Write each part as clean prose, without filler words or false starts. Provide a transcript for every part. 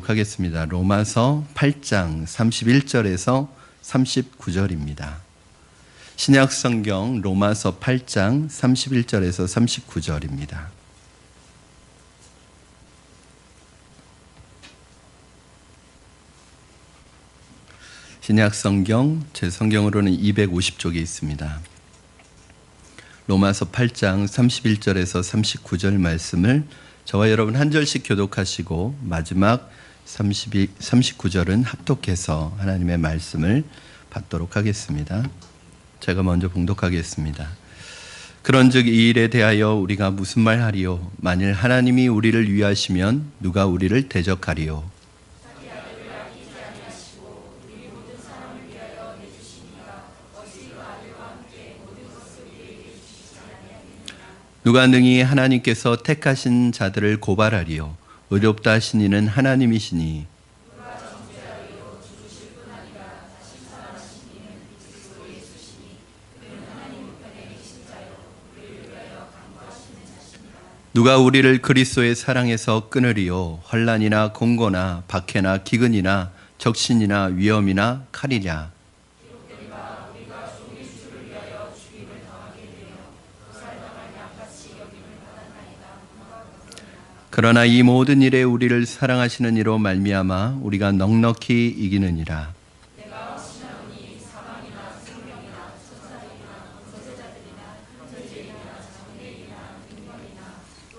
하겠습니다. 로마서 8장 31절에서 39절입니다. 신약 성경 로마서 8장 31절에서 39절입니다. 신약 성경 제 성경으로는 250쪽에 있습니다. 로마서 8장 31절에서 39절 말씀을 저와 여러분 한 절씩 교독하시고 마지막 39절은 합독해서 하나님의 말씀을 받도록 하겠습니다. 제가 먼저 봉독하겠습니다. 그런즉 이 일에 대하여 우리가 무슨 말 하리요? 만일 하나님이 우리를 위하시면 누가 우리를 대적하리요? 누가 능히 하나님께서 택하신 자들을 고발하리요? 의롭다 하신 이는 하나님이시니. 누가 우리를 그리스도의 사랑에서 끊으리요? 환난이나 공고나 박해나 기근이나 적신이나 위험이나 칼이냐? 그러나 이 모든 일에 우리를 사랑하시는 이로 말미암아 우리가 넉넉히 이기느니라.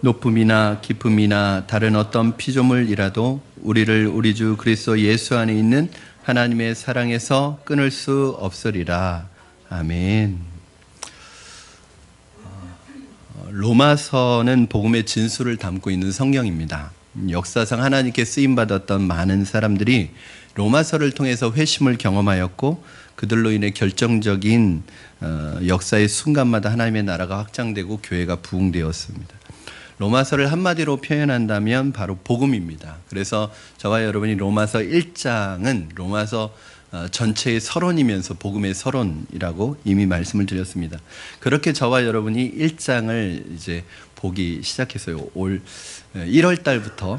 높음이나 깊음이나 다른 어떤 피조물이라도 우리를 우리 주 그리스도 예수 안에 있는 하나님의 사랑에서 끊을 수 없으리라. 아멘. 로마서는 복음의 진수를 담고 있는 성경입니다. 역사상 하나님께 쓰임받았던 많은 사람들이 로마서를 통해서 회심을 경험하였고 그들로 인해 결정적인 역사의 순간마다 하나님의 나라가 확장되고 교회가 부흥되었습니다. 로마서를 한마디로 표현한다면 바로 복음입니다. 그래서 저와 여러분이 로마서 1장은 로마서 전체의 서론이면서 복음의 서론이라고 이미 말씀을 드렸습니다. 그렇게 저와 여러분이 1장을 이제 보기 시작했어요. 올 1월 달부터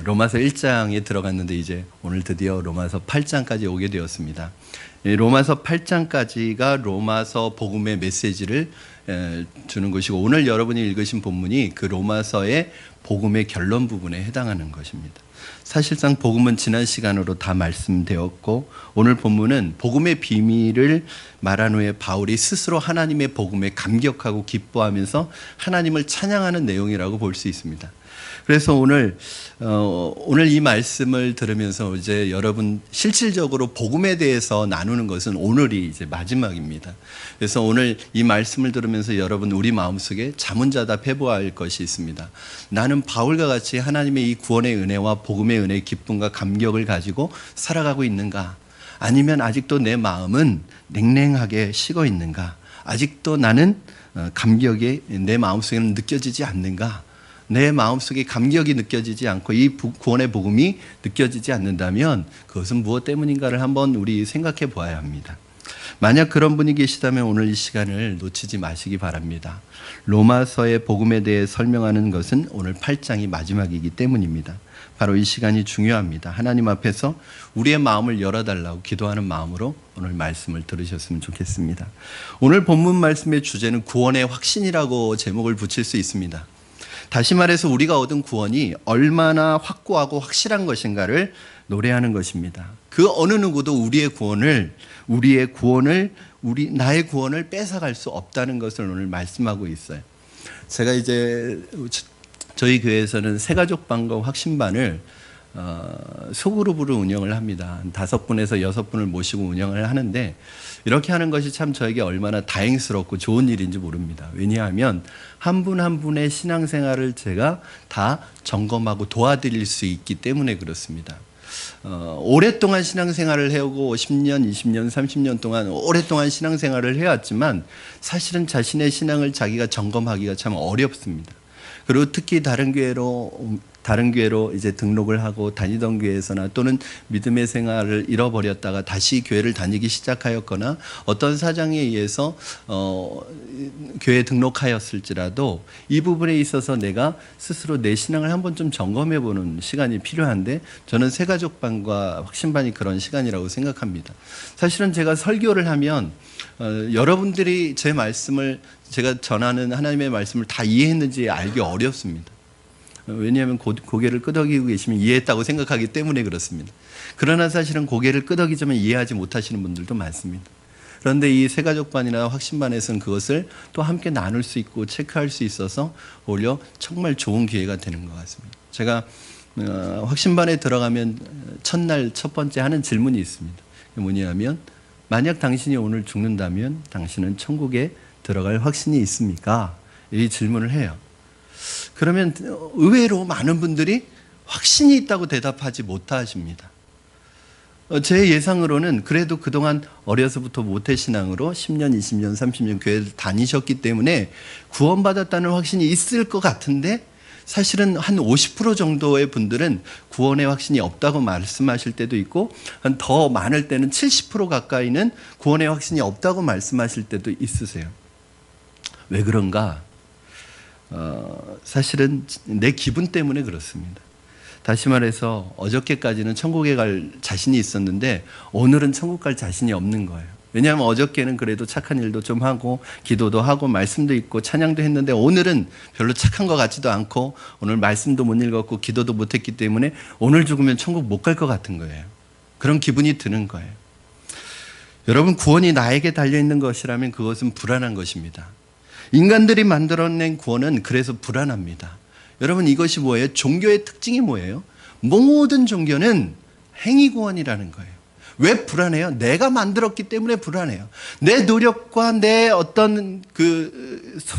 로마서 1장에 들어갔는데 이제 오늘 드디어 로마서 8장까지 오게 되었습니다. 로마서 8장까지가 로마서 복음의 메시지를 주는 것이고 오늘 여러분이 읽으신 본문이 그 로마서의 복음의 결론 부분에 해당하는 것입니다. 사실상 복음은 지난 시간으로 다 말씀되었고 오늘 본문은 복음의 비밀을 말한 후에 바울이 스스로 하나님의 복음에 감격하고 기뻐하면서 하나님을 찬양하는 내용이라고 볼 수 있습니다. 그래서 오늘 이 말씀을 들으면서 이제 여러분 실질적으로 복음에 대해서 나누는 것은 오늘이 이제 마지막입니다. 그래서 오늘 이 말씀을 들으면서 여러분 우리 마음속에 자문자답 해보아야 할 것이 있습니다. 나는 바울과 같이 하나님의 이 구원의 은혜와 복음의 은혜의 기쁨과 감격을 가지고 살아가고 있는가? 아니면 아직도 내 마음은 냉랭하게 식어 있는가? 아직도 나는 감격이 내 마음속에는 느껴지지 않는가? 내 마음속에 감격이 느껴지지 않고 이 구원의 복음이 느껴지지 않는다면 그것은 무엇 때문인가를 한번 우리 생각해 보아야 합니다. 만약 그런 분이 계시다면 오늘 이 시간을 놓치지 마시기 바랍니다. 로마서의 복음에 대해 설명하는 것은 오늘 8장이 마지막이기 때문입니다. 바로 이 시간이 중요합니다. 하나님 앞에서 우리의 마음을 열어달라고 기도하는 마음으로 오늘 말씀을 들으셨으면 좋겠습니다. 오늘 본문 말씀의 주제는 구원의 확신이라고 제목을 붙일 수 있습니다. 다시 말해서 우리가 얻은 구원이 얼마나 확고하고 확실한 것인가를 노래하는 것입니다. 그 어느 누구도 나의 구원을 뺏어갈 수 없다는 것을 오늘 말씀하고 있어요. 제가 이제 저희 교회에서는 새가족반과 확신반을 소그룹으로 운영을 합니다. 5분에서 6분을 모시고 운영을 하는데 이렇게 하는 것이 참 저에게 얼마나 다행스럽고 좋은 일인지 모릅니다. 왜냐하면 한 분 한 분의 신앙생활을 제가 다 점검하고 도와드릴 수 있기 때문에 그렇습니다. 오랫동안 신앙생활을 해오고 10년, 20년, 30년 동안 오랫동안 신앙생활을 해왔지만 사실은 자신의 신앙을 자기가 점검하기가 참 어렵습니다. 그리고 특히 다른 다른 교회로 이제 등록을 하고 다니던 교회에서나 또는 믿음의 생활을 잃어버렸다가 다시 교회를 다니기 시작하였거나 어떤 사정에 의해서 교회에 등록하였을지라도 이 부분에 있어서 내가 스스로 내 신앙을 한번 좀 점검해 보는 시간이 필요한데, 저는 새가족반과 확신반이 그런 시간이라고 생각합니다. 사실은 제가 설교를 하면 여러분들이 제 말씀을, 제가 전하는 하나님의 말씀을 다 이해했는지 알기 어렵습니다. 왜냐하면 고개를 끄덕이고 계시면 이해했다고 생각하기 때문에 그렇습니다. 그러나 사실은 고개를 끄덕이지만 이해하지 못하시는 분들도 많습니다. 그런데 이 새가족반이나 확신반에서는 그것을 또 함께 나눌 수 있고 체크할 수 있어서 오히려 정말 좋은 기회가 되는 것 같습니다. 제가 확신반에 들어가면 첫날 첫 번째 하는 질문이 있습니다. 뭐냐면, 만약 당신이 오늘 죽는다면 당신은 천국에 들어갈 확신이 있습니까? 이 질문을 해요. 그러면 의외로 많은 분들이 확신이 있다고 대답하지 못하십니다. 제 예상으로는 그래도 그동안 어려서부터 모태신앙으로 10년, 20년, 30년 교회를 다니셨기 때문에 구원받았다는 확신이 있을 것 같은데, 사실은 한 50% 정도의 분들은 구원의 확신이 없다고 말씀하실 때도 있고, 한 더 많을 때는 70% 가까이는 구원의 확신이 없다고 말씀하실 때도 있으세요. 왜 그런가? 사실은 내 기분 때문에 그렇습니다. 다시 말해서 어저께까지는 천국에 갈 자신이 있었는데 오늘은 천국 갈 자신이 없는 거예요. 왜냐하면 어저께는 그래도 착한 일도 좀 하고 기도도 하고 말씀도 읽고 찬양도 했는데, 오늘은 별로 착한 것 같지도 않고 오늘 말씀도 못 읽었고 기도도 못 했기 때문에 오늘 죽으면 천국 못 갈 것 같은 거예요. 그런 기분이 드는 거예요. 여러분, 구원이 나에게 달려있는 것이라면 그것은 불안한 것입니다. 인간들이 만들어낸 구원은 그래서 불안합니다. 여러분, 이것이 뭐예요? 종교의 특징이 뭐예요? 모든 종교는 행위 구원이라는 거예요. 왜 불안해요? 내가 만들었기 때문에 불안해요. 내 노력과 내 어떤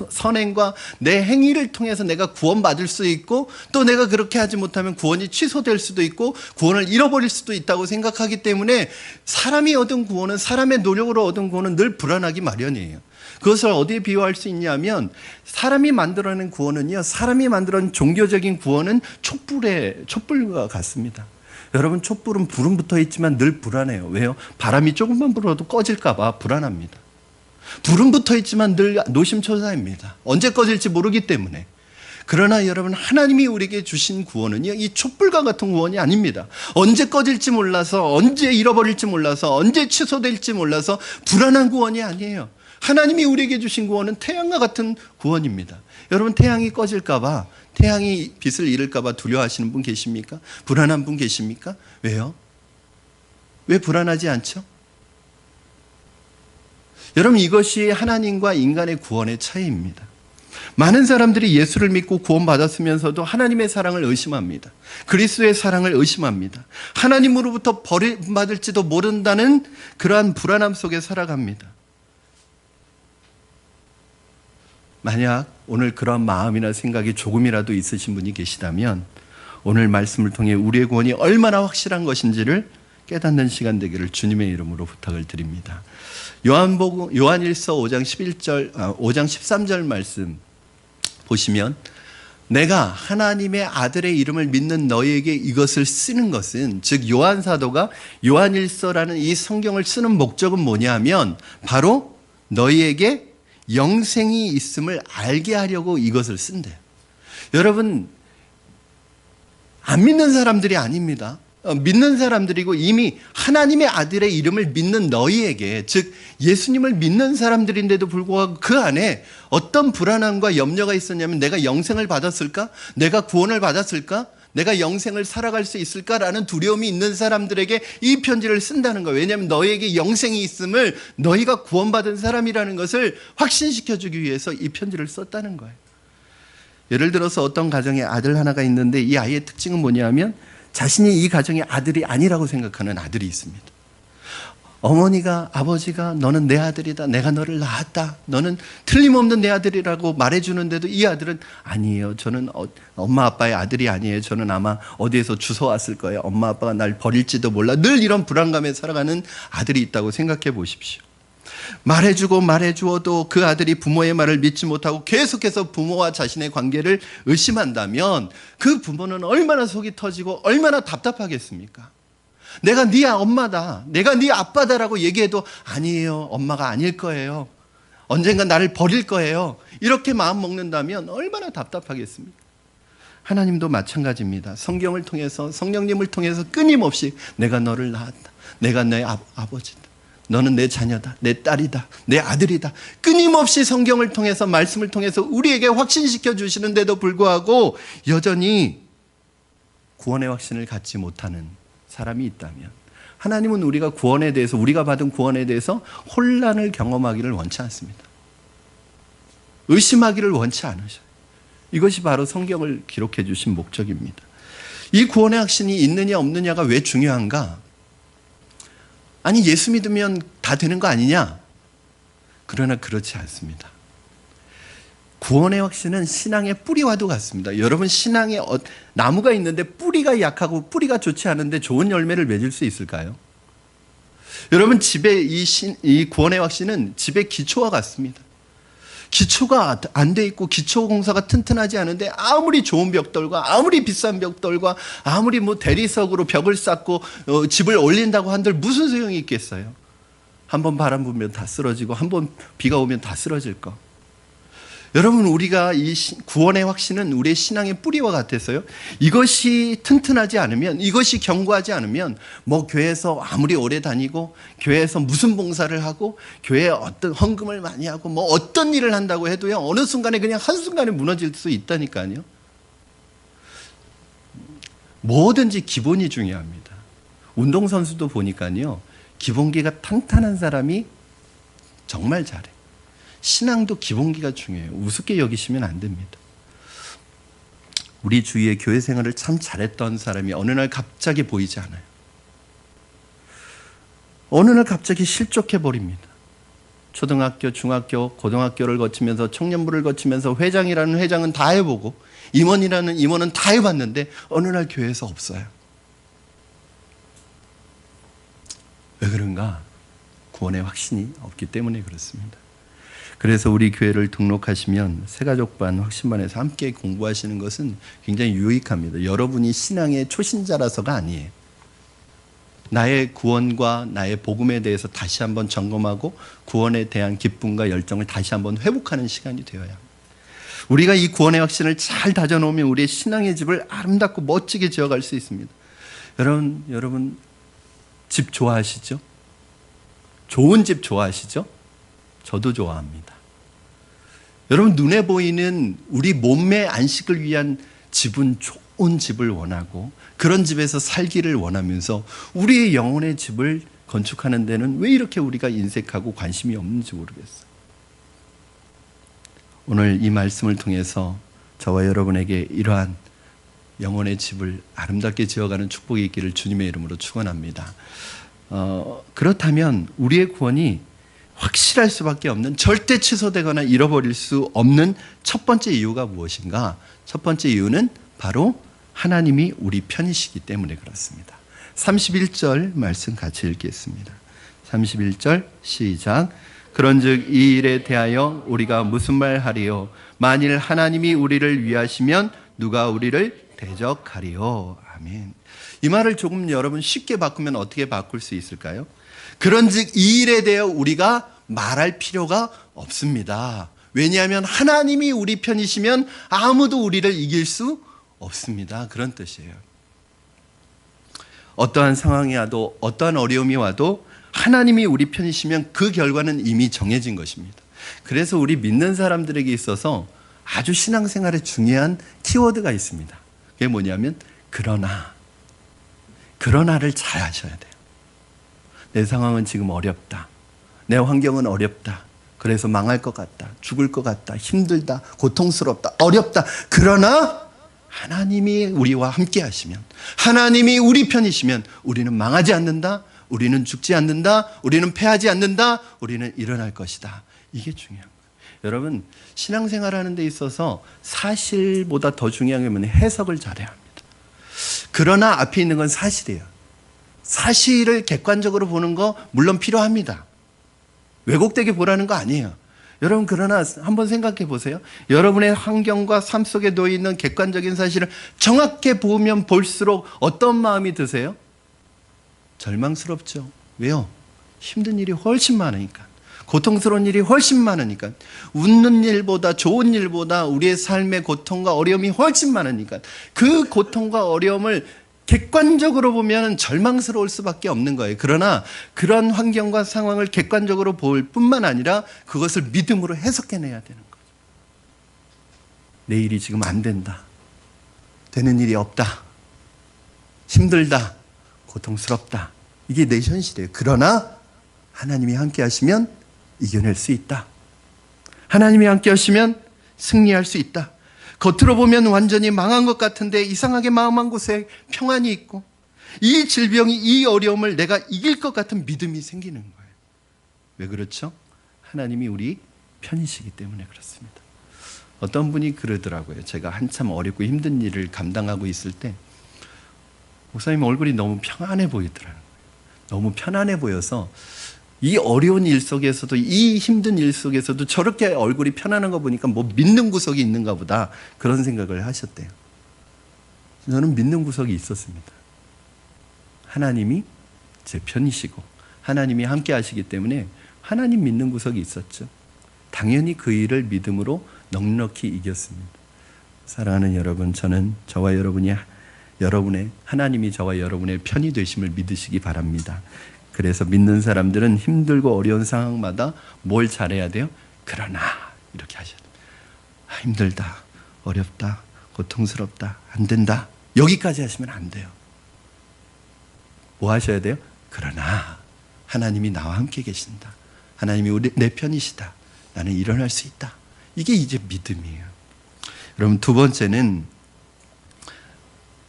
선행과 내 행위를 통해서 내가 구원받을 수 있고, 또 내가 그렇게 하지 못하면 구원이 취소될 수도 있고 구원을 잃어버릴 수도 있다고 생각하기 때문에 사람이 얻은 구원은, 사람의 노력으로 얻은 구원은 늘 불안하기 마련이에요. 그것을 어디에 비유할 수 있냐면, 사람이 만들어낸 구원은요, 사람이 만들어낸 종교적인 구원은 촛불과 같습니다. 여러분, 촛불은 불은 붙어 있지만 늘 불안해요. 왜요? 바람이 조금만 불어도 꺼질까 봐 불안합니다. 불은 붙어 있지만 늘 노심초사입니다. 언제 꺼질지 모르기 때문에. 그러나 여러분, 하나님이 우리에게 주신 구원은요, 이 촛불과 같은 구원이 아닙니다. 언제 꺼질지 몰라서, 언제 잃어버릴지 몰라서, 언제 취소될지 몰라서 불안한 구원이 아니에요. 하나님이 우리에게 주신 구원은 태양과 같은 구원입니다. 여러분, 태양이 꺼질까 봐, 태양이 빛을 잃을까 봐 두려워하시는 분 계십니까? 불안한 분 계십니까? 왜요? 왜 불안하지 않죠? 여러분, 이것이 하나님과 인간의 구원의 차이입니다. 많은 사람들이 예수를 믿고 구원받았으면서도 하나님의 사랑을 의심합니다. 그리스도의 사랑을 의심합니다. 하나님으로부터 버림받을지도 모른다는 그러한 불안함 속에 살아갑니다. 만약 오늘 그런 마음이나 생각이 조금이라도 있으신 분이 계시다면, 오늘 말씀을 통해 우리의 구원이 얼마나 확실한 것인지를 깨닫는 시간 되기를 주님의 이름으로 부탁을 드립니다. 요한일서 5장 13절 말씀 보시면, 내가 하나님의 아들의 이름을 믿는 너희에게 이것을 쓰는 것은, 즉 요한 사도가 요한일서라는 이 성경을 쓰는 목적은 뭐냐면, 바로 너희에게 영생이 있음을 알게 하려고 이것을 쓴대요. 여러분, 안 믿는 사람들이 아닙니다. 믿는 사람들이고 이미 하나님의 아들의 이름을 믿는 너희에게, 즉 예수님을 믿는 사람들인데도 불구하고 그 안에 어떤 불안함과 염려가 있었냐면, 내가 영생을 받았을까? 내가 구원을 받았을까? 내가 영생을 살아갈 수 있을까라는 두려움이 있는 사람들에게 이 편지를 쓴다는 거예요. 왜냐하면 너희에게 영생이 있음을, 너희가 구원받은 사람이라는 것을 확신시켜주기 위해서 이 편지를 썼다는 거예요. 예를 들어서 어떤 가정에 아들 하나가 있는데, 이 아이의 특징은 뭐냐면 자신이 이 가정의 아들이 아니라고 생각하는 아들이 있습니다. 어머니가, 아버지가 너는 내 아들이다, 내가 너를 낳았다, 너는 틀림없는 내 아들이라고 말해주는데도 이 아들은 아니에요, 저는 엄마 아빠의 아들이 아니에요, 저는 아마 어디에서 주워왔을 거예요, 엄마 아빠가 날 버릴지도 몰라, 늘 이런 불안감에 살아가는 아들이 있다고 생각해 보십시오. 말해주어도 그 아들이 부모의 말을 믿지 못하고 계속해서 부모와 자신의 관계를 의심한다면 그 부모는 얼마나 속이 터지고 얼마나 답답하겠습니까? 내가 네 엄마다, 내가 네 아빠다라고 얘기해도 아니에요, 엄마가 아닐 거예요, 언젠가 나를 버릴 거예요, 이렇게 마음 먹는다면 얼마나 답답하겠습니까? 하나님도 마찬가지입니다. 성경을 통해서, 성령님을 통해서 끊임없이 내가 너를 낳았다, 내가 내 아버지다, 너는 내 자녀다, 내 딸이다, 내 아들이다, 끊임없이 성경을 통해서, 말씀을 통해서 우리에게 확신시켜 주시는데도 불구하고 여전히 구원의 확신을 갖지 못하는 사람이 있다면, 하나님은 우리가 구원에 대해서, 우리가 받은 구원에 대해서 혼란을 경험하기를 원치 않습니다. 의심하기를 원치 않으셔요. 이것이 바로 성경을 기록해 주신 목적입니다. 이 구원의 확신이 있느냐 없느냐가 왜 중요한가? 아니, 예수 믿으면 다 되는 거 아니냐? 그러나 그렇지 않습니다. 구원의 확신은 신앙의 뿌리와도 같습니다. 여러분, 신앙에 나무가 있는데 뿌리가 약하고 뿌리가 좋지 않은데 좋은 열매를 맺을 수 있을까요? 여러분, 집에 이 구원의 확신은 집의 기초와 같습니다. 기초가 안 돼 있고 기초 공사가 튼튼하지 않은데 아무리 좋은 벽돌과 아무리 비싼 벽돌과 아무리 대리석으로 벽을 쌓고 집을 올린다고 한들 무슨 소용이 있겠어요? 한번 바람 불면 다 쓰러지고 한번 비가 오면 다 쓰러질 거. 여러분, 우리가 이 구원의 확신은 우리의 신앙의 뿌리와 같아서요, 이것이 튼튼하지 않으면, 이것이 견고하지 않으면 교회에서 아무리 오래 다니고 교회에서 무슨 봉사를 하고 교회에 어떤 헌금을 많이 하고 어떤 일을 한다고 해도요, 어느 순간에 그냥 한순간에 무너질 수 있다니까요. 뭐든지 기본이 중요합니다. 운동선수도 보니까요, 기본기가 탄탄한 사람이 정말 잘해. 신앙도 기본기가 중요해요. 우습게 여기시면 안 됩니다. 우리 주위에 교회 생활을 참 잘했던 사람이 어느 날 갑자기 보이지 않아요. 어느 날 갑자기 실족해버립니다. 초등학교, 중학교, 고등학교를 거치면서, 청년부를 거치면서 회장이라는 회장은 다 해보고 임원이라는 임원은 다 해봤는데 어느 날 교회에서 없어요. 왜 그런가? 구원의 확신이 없기 때문에 그렇습니다. 그래서 우리 교회를 등록하시면 새가족반, 확신반에서 함께 공부하시는 것은 굉장히 유익합니다. 여러분이 신앙의 초신자라서가 아니에요. 나의 구원과 나의 복음에 대해서 다시 한번 점검하고 구원에 대한 기쁨과 열정을 다시 한번 회복하는 시간이 되어야 합니다. 우리가 이 구원의 확신을 잘 다져놓으면 우리의 신앙의 집을 아름답고 멋지게 지어갈 수 있습니다. 여러분 집 좋아하시죠? 좋은 집 좋아하시죠? 저도 좋아합니다. 여러분, 눈에 보이는 우리 몸의 안식을 위한 집은 좋은 집을 원하고 그런 집에서 살기를 원하면서 우리의 영혼의 집을 건축하는 데는 왜 이렇게 우리가 인색하고 관심이 없는지 모르겠어요. 오늘 이 말씀을 통해서 저와 여러분에게 이러한 영혼의 집을 아름답게 지어가는 축복이 있기를 주님의 이름으로 축원합니다. 그렇다면 우리의 구원이 확실할 수밖에 없는, 절대 취소되거나 잃어버릴 수 없는 첫 번째 이유가 무엇인가? 첫 번째 이유는 바로 하나님이 우리 편이시기 때문에 그렇습니다. 31절 말씀 같이 읽겠습니다. 31절 시작. 그런즉 이 일에 대하여 우리가 무슨 말 하리요? 만일 하나님이 우리를 위하시면 누가 우리를 대적하리요? 아멘. 이 말을 조금 여러분 쉽게 바꾸면 어떻게 바꿀 수 있을까요? 그런즉 이 일에 대해 우리가 말할 필요가 없습니다. 왜냐하면 하나님이 우리 편이시면 아무도 우리를 이길 수 없습니다. 그런 뜻이에요. 어떠한 상황이 와도, 어떠한 어려움이 와도 하나님이 우리 편이시면 그 결과는 이미 정해진 것입니다. 그래서 우리 믿는 사람들에게 있어서 아주 신앙생활에 중요한 키워드가 있습니다. 그게 뭐냐면 그러나를 잘 하셔야 돼요. 내 상황은 지금 어렵다. 내 환경은 어렵다. 그래서 망할 것 같다. 죽을 것 같다. 힘들다. 고통스럽다. 어렵다. 그러나 하나님이 우리와 함께 하시면, 하나님이 우리 편이시면 우리는 망하지 않는다. 우리는 죽지 않는다. 우리는 패하지 않는다. 우리는 일어날 것이다. 이게 중요한 거예요. 여러분, 신앙생활하는 데 있어서 사실보다 더 중요한 게 뭐냐면 해석을 잘해야 합니다. 그러나 앞에 있는 건 사실이에요. 사실을 객관적으로 보는 거 물론 필요합니다. 왜곡되게 보라는 거 아니에요. 여러분, 그러나 한번 생각해 보세요. 여러분의 환경과 삶 속에 놓여 있는 객관적인 사실을 정확히 보면 볼수록 어떤 마음이 드세요? 절망스럽죠. 왜요? 힘든 일이 훨씬 많으니까. 고통스러운 일이 훨씬 많으니까. 웃는 일보다, 좋은 일보다 우리의 삶의 고통과 어려움이 훨씬 많으니까. 그 고통과 어려움을 객관적으로 보면 절망스러울 수밖에 없는 거예요. 그러나 그런 환경과 상황을 객관적으로 볼 뿐만 아니라 그것을 믿음으로 해석해내야 되는 거죠. 내 일이 지금 안 된다. 되는 일이 없다. 힘들다. 고통스럽다. 이게 내 현실이에요. 그러나 하나님이 함께 하시면 이겨낼 수 있다. 하나님이 함께 하시면 승리할 수 있다. 겉으로 보면 완전히 망한 것 같은데 이상하게 마음 곳에 평안이 있고, 이 질병이, 이 어려움을 내가 이길 것 같은 믿음이 생기는 거예요. 왜 그렇죠? 하나님이 우리 편이시기 때문에 그렇습니다. 어떤 분이 그러더라고요. 제가 한참 어렵고 힘든 일을 감당하고 있을 때 목사님 얼굴이 너무 평안해 보이더라고요. 너무 편안해 보여서 이 어려운 일 속에서도, 이 힘든 일 속에서도 저렇게 얼굴이 편안한 거 보니까 뭐 믿는 구석이 있는가 보다, 그런 생각을 하셨대요. 저는 믿는 구석이 있었습니다. 하나님이 제 편이시고 하나님이 함께 하시기 때문에 하나님 믿는 구석이 있었죠. 당연히 그 일을 믿음으로 넉넉히 이겼습니다. 사랑하는 여러분, 저는 저와 여러분이 하나님이 저와 여러분의 편이 되심을 믿으시기 바랍니다. 그래서 믿는 사람들은 힘들고 어려운 상황마다 뭘 잘해야 돼요? 그러나 이렇게 하셔야 돼요. 힘들다, 어렵다, 고통스럽다, 안 된다, 여기까지 하시면 안 돼요. 뭐 하셔야 돼요? 그러나 하나님이 나와 함께 계신다. 하나님이 내 편이시다. 나는 일어날 수 있다. 이게 이제 믿음이에요. 여러분, 두 번째는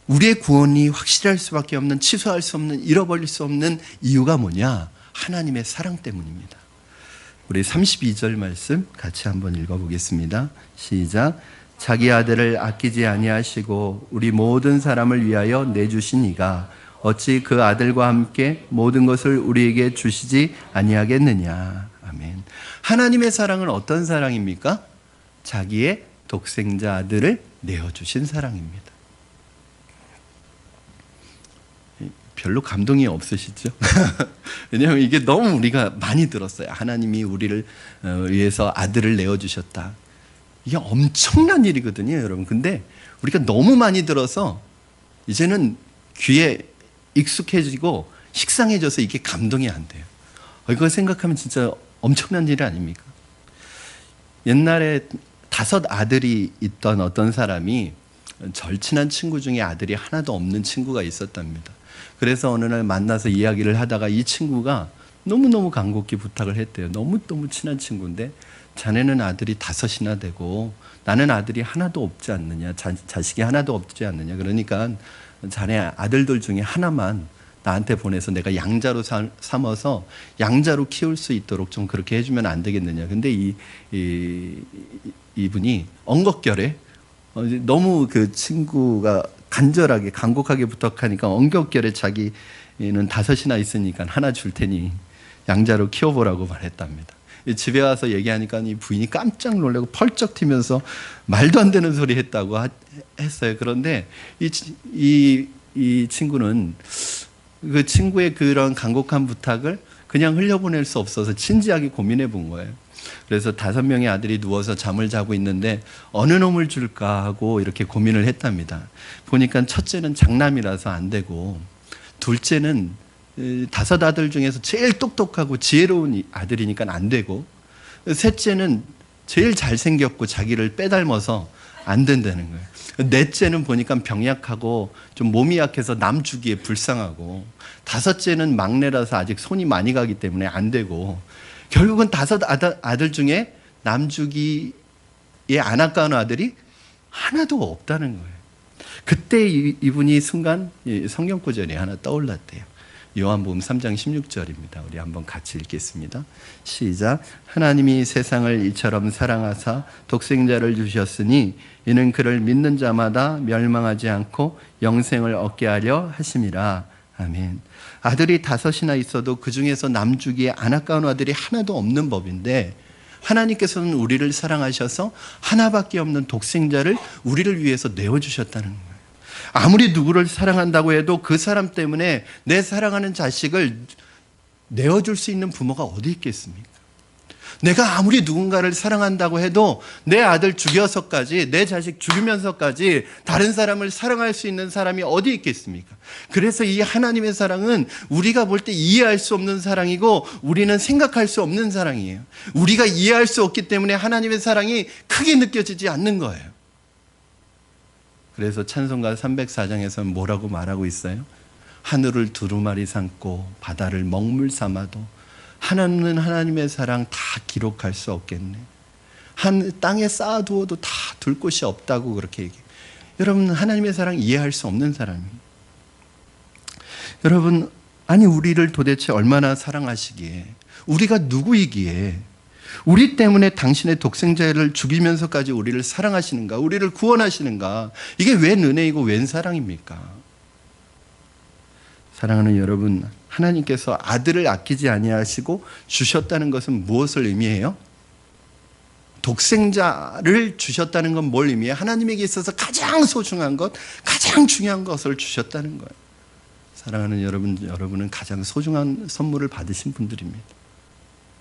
우리의 구원이 확실할 수밖에 없는, 취소할 수 없는, 잃어버릴 수 없는 이유가 뭐냐? 하나님의 사랑 때문입니다. 우리 32절 말씀 같이 한번 읽어보겠습니다. 시작. 자기 아들을 아끼지 아니하시고 우리 모든 사람을 위하여 내주신 이가 어찌 그 아들과 함께 모든 것을 우리에게 주시지 아니하겠느냐. 아멘. 하나님의 사랑은 어떤 사랑입니까? 자기의 독생자 아들을 내어주신 사랑입니다. 별로 감동이 없으시죠? 왜냐하면 이게 너무 우리가 많이 들었어요. 하나님이 우리를 위해서 아들을 내어주셨다. 이게 엄청난 일이거든요, 여러분. 근데 우리가 너무 많이 들어서 이제는 귀에 익숙해지고 식상해져서 이게 감동이 안 돼요. 이거 생각하면 진짜 엄청난 일 아닙니까? 옛날에 5 아들이 있던 어떤 사람이 절친한 친구 중에 아들이 하나도 없는 친구가 있었답니다. 그래서 어느 날 만나서 이야기를 하다가 이 친구가 너무너무 간곡히 부탁을 했대요. 너무너무 친한 친구인데 자네는 아들이 5이나 되고 나는 아들이 하나도 없지 않느냐, 자식이 하나도 없지 않느냐. 그러니까 자네 아들들 중에 하나만 나한테 보내서 내가 양자로 삼아서 양자로 키울 수 있도록 좀 그렇게 해주면 안 되겠느냐. 근데 이분이 엉겁결에 너무 그 친구가 간절하게 간곡하게 부탁하니까 엉겁결에 자기는 5이나 있으니까 하나 줄 테니 양자로 키워보라고 말했답니다. 집에 와서 얘기하니까 이 부인이 깜짝 놀라고 펄쩍 튀면서 말도 안 되는 소리 했다고 했어요. 그런데 이 친구는 그 친구의 그런 간곡한 부탁을 그냥 흘려보낼 수 없어서 진지하게 고민해 본 거예요. 그래서 5명의 아들이 누워서 잠을 자고 있는데 어느 놈을 줄까 하고 이렇게 고민을 했답니다. 보니까 첫째는 장남이라서 안 되고, 둘째는 5 아들 중에서 제일 똑똑하고 지혜로운 아들이니까 안 되고, 셋째는 제일 잘생겼고 자기를 빼닮아서 안 된다는 거예요. 넷째는 보니까 병약하고 좀 몸이 약해서 남 주기에 불쌍하고, 5째는 막내라서 아직 손이 많이 가기 때문에 안 되고, 결국은 5 아들 중에 남 주기에 안 아까운 아들이 하나도 없다는 거예요. 그때 이분이 순간 성경 구절이 하나 떠올랐대요. 요한복음 3장 16절입니다. 우리 한번 같이 읽겠습니다. 시작. 하나님이 세상을 이처럼 사랑하사 독생자를 주셨으니 이는 그를 믿는 자마다 멸망하지 않고 영생을 얻게 하려 하심이라. 아멘. 아들이 5이나 있어도 그 중에서 남주기에 안 아까운 아들이 하나도 없는 법인데 하나님께서는 우리를 사랑하셔서 하나밖에 없는 독생자를 우리를 위해서 내어주셨다는 거예요. 아무리 누구를 사랑한다고 해도 그 사람 때문에 내 사랑하는 자식을 내어줄 수 있는 부모가 어디 있겠습니까? 내가 아무리 누군가를 사랑한다고 해도 내 아들 죽여서까지, 내 자식 죽이면서까지 다른 사람을 사랑할 수 있는 사람이 어디 있겠습니까? 그래서 이 하나님의 사랑은 우리가 볼 때 이해할 수 없는 사랑이고 우리는 생각할 수 없는 사랑이에요. 우리가 이해할 수 없기 때문에 하나님의 사랑이 크게 느껴지지 않는 거예요. 그래서 찬송가 304장에서는 뭐라고 말하고 있어요? 하늘을 두루마리 삼고 바다를 먹물 삼아도 하나님은 하나님의 사랑 다 기록할 수 없겠네. 땅에 쌓아두어도 다 둘 곳이 없다고 그렇게 얘기해요. 여러분, 하나님의 사랑 이해할 수 없는 사람이에요. 여러분, 아니 우리를 도대체 얼마나 사랑하시기에, 우리가 누구이기에 우리 때문에 당신의 독생자를 죽이면서까지 우리를 사랑하시는가, 우리를 구원하시는가. 이게 웬 은혜이고 웬 사랑입니까? 사랑하는 여러분, 하나님께서 아들을 아끼지 아니하시고 주셨다는 것은 무엇을 의미해요? 독생자를 주셨다는 건 뭘 의미해요? 하나님에게 있어서 가장 소중한 것, 가장 중요한 것을 주셨다는 거예요. 사랑하는 여러분, 여러분은 가장 소중한 선물을 받으신 분들입니다.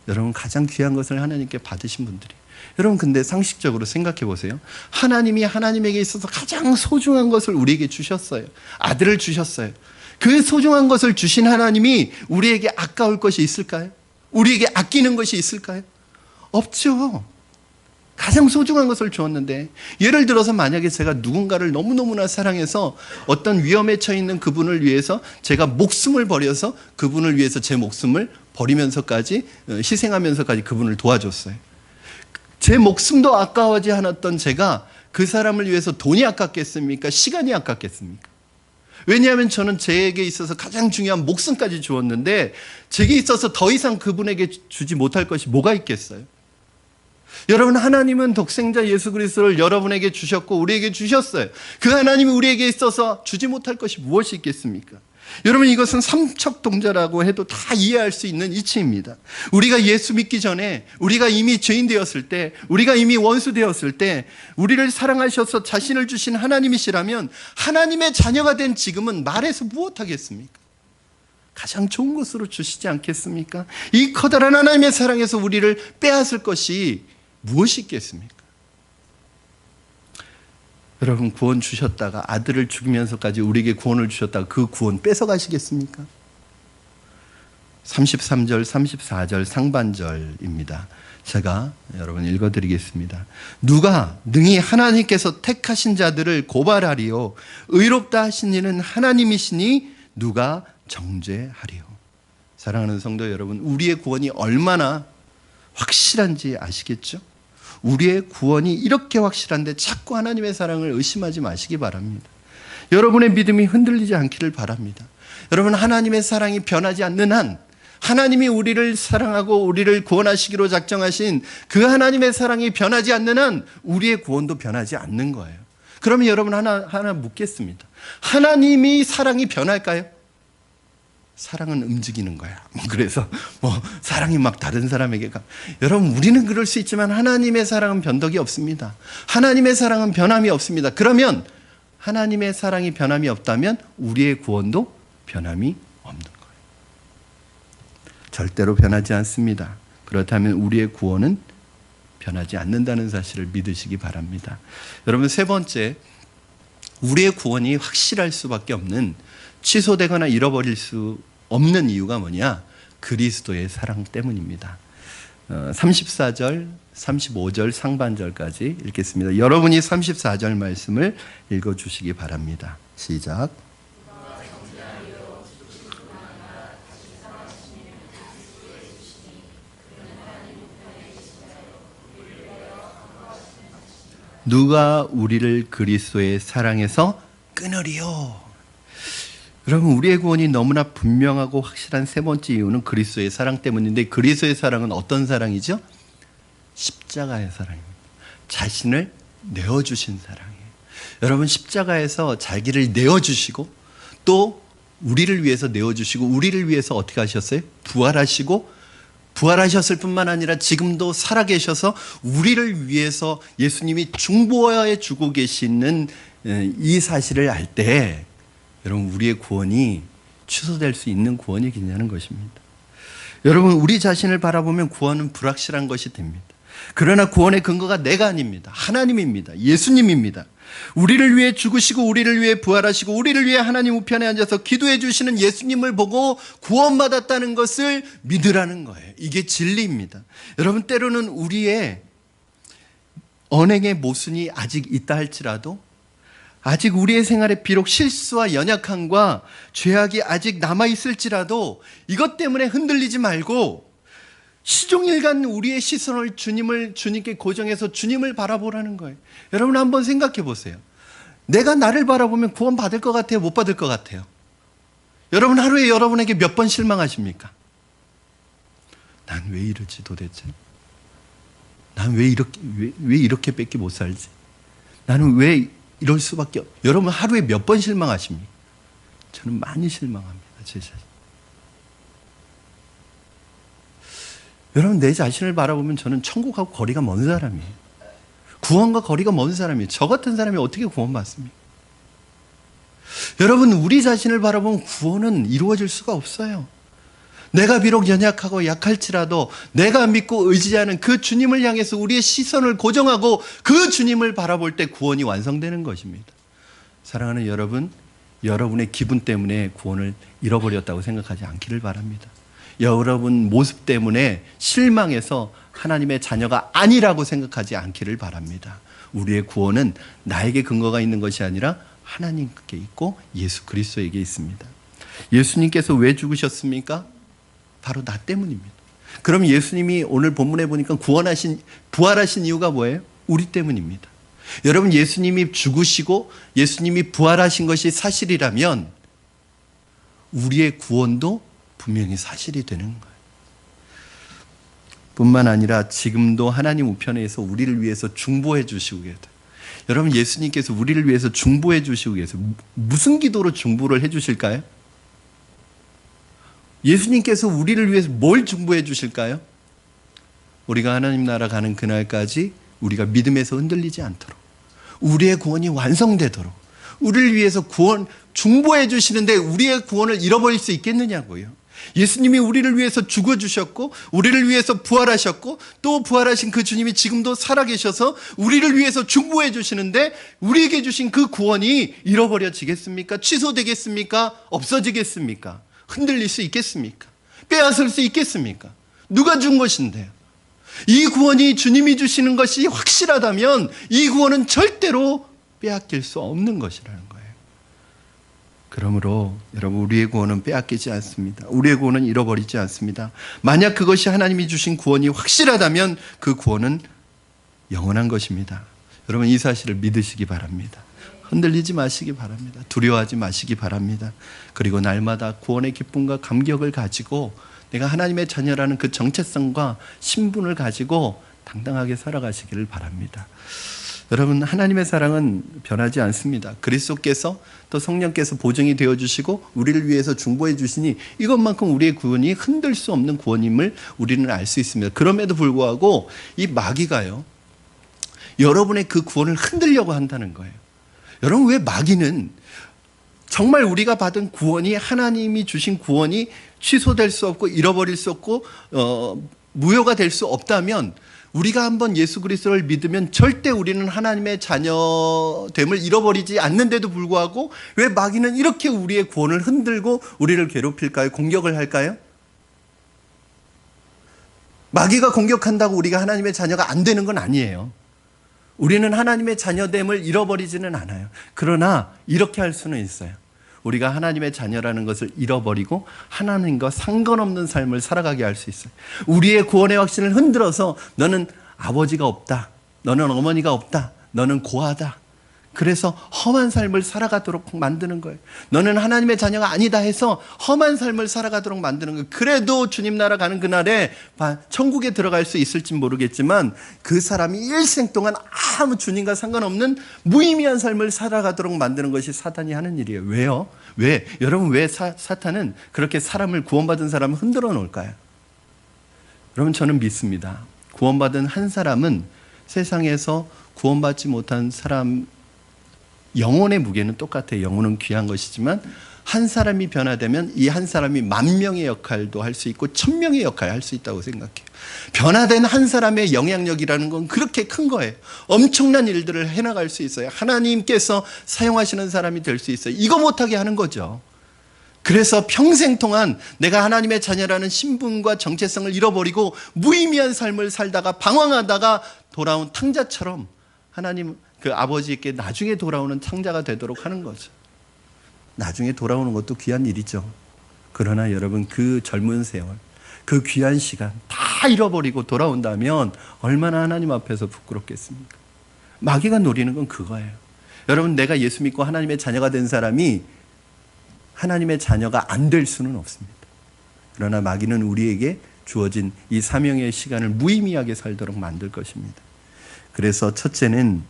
여러분 가장 귀한 것을 하나님께 받으신 분들이. 여러분 근데 상식적으로 생각해 보세요. 하나님이 하나님에게 있어서 가장 소중한 것을 우리에게 주셨어요. 아들을 주셨어요. 그 소중한 것을 주신 하나님이 우리에게 아까울 것이 있을까요? 우리에게 아끼는 것이 있을까요? 없죠. 가장 소중한 것을 주었는데, 예를 들어서 만약에 제가 누군가를 너무너무나 사랑해서 어떤 위험에 처해 있는 그분을 위해서 제가 목숨을 버려서 그분을 위해서 제 목숨을 버리면서까지, 희생하면서까지 그분을 도와줬어요. 제 목숨도 아까워하지 않았던 제가 그 사람을 위해서 돈이 아깝겠습니까? 시간이 아깝겠습니까? 왜냐하면 저는 제게 있어서 가장 중요한 목숨까지 주었는데 제게 있어서 더 이상 그분에게 주지 못할 것이 뭐가 있겠어요? 여러분, 하나님은 독생자 예수 그리스도를 여러분에게 주셨고 우리에게 주셨어요. 그 하나님이 우리에게 있어서 주지 못할 것이 무엇이 있겠습니까? 여러분, 이것은 삼척동자라고 해도 다 이해할 수 있는 이치입니다. 우리가 예수 믿기 전에, 우리가 이미 죄인 되었을 때, 우리가 이미 원수 되었을 때 우리를 사랑하셔서 자신을 주신 하나님이시라면 하나님의 자녀가 된 지금은 말해서 무엇하겠습니까? 가장 좋은 것으로 주시지 않겠습니까? 이 커다란 하나님의 사랑에서 우리를 빼앗을 것이 무엇이 있겠습니까? 여러분, 구원 주셨다가 아들을 죽이면서까지 우리에게 구원을 주셨다가 그 구원 뺏어가시겠습니까? 33절, 34절 상반절입니다. 제가 여러분 읽어드리겠습니다. 누가 능히 하나님께서 택하신 자들을 고발하리요? 의롭다 하신 이는 하나님이시니 누가 정죄하리요? 사랑하는 성도 여러분, 우리의 구원이 얼마나 확실한지 아시겠죠? 우리의 구원이 이렇게 확실한데 자꾸 하나님의 사랑을 의심하지 마시기 바랍니다. 여러분의 믿음이 흔들리지 않기를 바랍니다. 여러분, 하나님의 사랑이 변하지 않는 한, 하나님이 우리를 사랑하고 우리를 구원하시기로 작정하신 그 하나님의 사랑이 변하지 않는 한 우리의 구원도 변하지 않는 거예요. 그러면 여러분 하나 묻겠습니다. 하나님이 사랑이 변할까요? 사랑은 움직이는 거야. 그래서 사랑이 막 다른 사람에게 가. 여러분, 우리는 그럴 수 있지만 하나님의 사랑은 변덕이 없습니다. 하나님의 사랑은 변함이 없습니다. 그러면 하나님의 사랑이 변함이 없다면 우리의 구원도 변함이 없는 거예요. 절대로 변하지 않습니다. 그렇다면 우리의 구원은 변하지 않는다는 사실을 믿으시기 바랍니다. 여러분, 세 번째, 우리의 구원이 확실할 수밖에 없는, 취소되거나 잃어버릴 수 없는 이유가 뭐냐? 그리스도의 사랑 때문입니다. 34절, 35절 상반절까지 읽겠습니다. 여러분이 34절 말씀을 읽어주시기 바랍니다. 시작. 누가 우리를 그리스도의 사랑에서 끊으리요? 여러분, 우리의 구원이 너무나 분명하고 확실한 세 번째 이유는 그리스도의 사랑 때문인데, 그리스도의 사랑은 어떤 사랑이죠? 십자가의 사랑입니다. 자신을 내어주신 사랑이에요. 여러분, 십자가에서 자기를 내어주시고 또 우리를 위해서 내어주시고 우리를 위해서 어떻게 하셨어요? 부활하셨을 뿐만 아니라 지금도 살아계셔서 우리를 위해서 예수님이 중보해 주고 계시는 이 사실을 알 때 여러분 우리의 구원이 취소될 수 있는 구원이겠냐는 것입니다. 여러분 우리 자신을 바라보면 구원은 불확실한 것이 됩니다. 그러나 구원의 근거가 내가 아닙니다. 하나님입니다. 예수님입니다. 우리를 위해 죽으시고 우리를 위해 부활하시고 우리를 위해 하나님 우편에 앉아서 기도해 주시는 예수님을 보고 구원받았다는 것을 믿으라는 거예요. 이게 진리입니다. 여러분 때로는 우리의 언행의 모순이 아직 있다 할지라도 아직 우리의 생활에 비록 실수와 연약함과 죄악이 아직 남아있을지라도 이것 때문에 흔들리지 말고 시종일관 우리의 시선을 주님께 고정해서 주님을 바라보라는 거예요. 여러분 한번 생각해 보세요. 내가 나를 바라보면 구원 받을 것 같아요? 못 받을 것 같아요? 여러분 하루에 여러분에게 몇 번 실망하십니까? 난 왜 이러지 도대체? 난 왜 이렇게 뺏기 못 살지? 나는 왜 이럴 수밖에 여러분 하루에 몇 번 실망하십니까? 저는 많이 실망합니다. 제 자신. 여러분 내 자신을 바라보면 저는 천국하고 거리가 먼 사람이에요. 구원과 거리가 먼 사람이에요. 저 같은 사람이 어떻게 구원받습니까? 여러분 우리 자신을 바라보면 구원은 이루어질 수가 없어요. 내가 비록 연약하고 약할지라도 내가 믿고 의지하는 그 주님을 향해서 우리의 시선을 고정하고 그 주님을 바라볼 때 구원이 완성되는 것입니다. 사랑하는 여러분, 여러분의 기분 때문에 구원을 잃어버렸다고 생각하지 않기를 바랍니다. 여러분 모습 때문에 실망해서 하나님의 자녀가 아니라고 생각하지 않기를 바랍니다. 우리의 구원은 나에게 근거가 있는 것이 아니라 하나님께 있고 예수 그리스도에게 있습니다. 예수님께서 왜 죽으셨습니까? 바로 나 때문입니다. 그럼 예수님이 오늘 본문에 보니까 부활하신 이유가 뭐예요? 우리 때문입니다. 여러분 예수님이 죽으시고 예수님이 부활하신 것이 사실이라면 우리의 구원도 분명히 사실이 되는 거예요. 뿐만 아니라 지금도 하나님 우편에서 우리를 위해서 중보해 주시고 계세요. 여러분 예수님께서 우리를 위해서 중보해 주시고 계세요. 무슨 기도로 중보를 해 주실까요? 예수님께서 우리를 위해서 뭘 중보해 주실까요? 우리가 하나님 나라 가는 그날까지 우리가 믿음에서 흔들리지 않도록 우리의 구원이 완성되도록 우리를 위해서 중보해 주시는데 우리의 구원을 잃어버릴 수 있겠느냐고요. 예수님이 우리를 위해서 죽어주셨고 우리를 위해서 부활하셨고 또 부활하신 그 주님이 지금도 살아계셔서 우리를 위해서 중보해 주시는데 우리에게 주신 그 구원이 잃어버려지겠습니까? 취소되겠습니까? 없어지겠습니까? 흔들릴 수 있겠습니까? 빼앗을 수 있겠습니까? 누가 준 것인데요? 이 구원이 주님이 주시는 것이 확실하다면 이 구원은 절대로 빼앗길 수 없는 것이라는 거예요. 그러므로 여러분 우리의 구원은 빼앗기지 않습니다. 우리의 구원은 잃어버리지 않습니다. 만약 그것이 하나님이 주신 구원이 확실하다면 그 구원은 영원한 것입니다. 여러분 이 사실을 믿으시기 바랍니다. 흔들리지 마시기 바랍니다. 두려워하지 마시기 바랍니다. 그리고 날마다 구원의 기쁨과 감격을 가지고 내가 하나님의 자녀라는 그 정체성과 신분을 가지고 당당하게 살아가시기를 바랍니다. 여러분 하나님의 사랑은 변하지 않습니다. 그리스도께서 또 성령께서 보증이 되어주시고 우리를 위해서 중보해 주시니 이것만큼 우리의 구원이 흔들 수 없는 구원임을 우리는 알 수 있습니다. 그럼에도 불구하고 이 마귀가요 여러분의 그 구원을 흔들려고 한다는 거예요. 여러분 왜 마귀는 정말 우리가 받은 구원이 하나님이 주신 구원이 취소될 수 없고 잃어버릴 수 없고 무효가 될 수 없다면 우리가 한번 예수 그리스도를 믿으면 절대 우리는 하나님의 자녀됨을 잃어버리지 않는데도 불구하고 왜 마귀는 이렇게 우리의 구원을 흔들고 우리를 괴롭힐까요? 공격을 할까요? 마귀가 공격한다고 우리가 하나님의 자녀가 안 되는 건 아니에요. 우리는 하나님의 자녀됨을 잃어버리지는 않아요. 그러나 이렇게 할 수는 있어요. 우리가 하나님의 자녀라는 것을 잃어버리고 하나님과 상관없는 삶을 살아가게 할 수 있어요. 우리의 구원의 확신을 흔들어서 너는 아버지가 없다. 너는 어머니가 없다. 너는 고아다. 그래서 험한 삶을 살아가도록 만드는 거예요. 너는 하나님의 자녀가 아니다 해서 험한 삶을 살아가도록 만드는 거예요. 그래도 주님 나라 가는 그날에 천국에 들어갈 수 있을지 모르겠지만 그 사람이 일생 동안 아무 주님과 상관없는 무의미한 삶을 살아가도록 만드는 것이 사단이 하는 일이에요. 왜요? 왜? 여러분, 왜 사탄은 그렇게 사람을, 구원받은 사람을 흔들어 놓을까요? 여러분, 저는 믿습니다. 구원받은 한 사람은 세상에서 구원받지 못한 사람, 영혼의 무게는 똑같아요. 영혼은 귀한 것이지만 한 사람이 변화되면 이 한 사람이 10,000명의 역할도 할 수 있고 1,000명의 역할을 할 수 있다고 생각해요. 변화된 한 사람의 영향력이라는 건 그렇게 큰 거예요. 엄청난 일들을 해나갈 수 있어요. 하나님께서 사용하시는 사람이 될 수 있어요. 이거 못하게 하는 거죠. 그래서 평생 동안 내가 하나님의 자녀라는 신분과 정체성을 잃어버리고 무의미한 삶을 살다가 방황하다가 돌아온 탕자처럼 하나님 그 아버지께 나중에 돌아오는 탕자가 되도록 하는 거죠. 나중에 돌아오는 것도 귀한 일이죠. 그러나 여러분, 그 젊은 세월, 그 귀한 시간 다 잃어버리고 돌아온다면 얼마나 하나님 앞에서 부끄럽겠습니까? 마귀가 노리는 건 그거예요. 여러분, 내가 예수 믿고 하나님의 자녀가 된 사람이 하나님의 자녀가 안 될 수는 없습니다. 그러나 마귀는 우리에게 주어진 이 사명의 시간을 무의미하게 살도록 만들 것입니다. 그래서 첫째는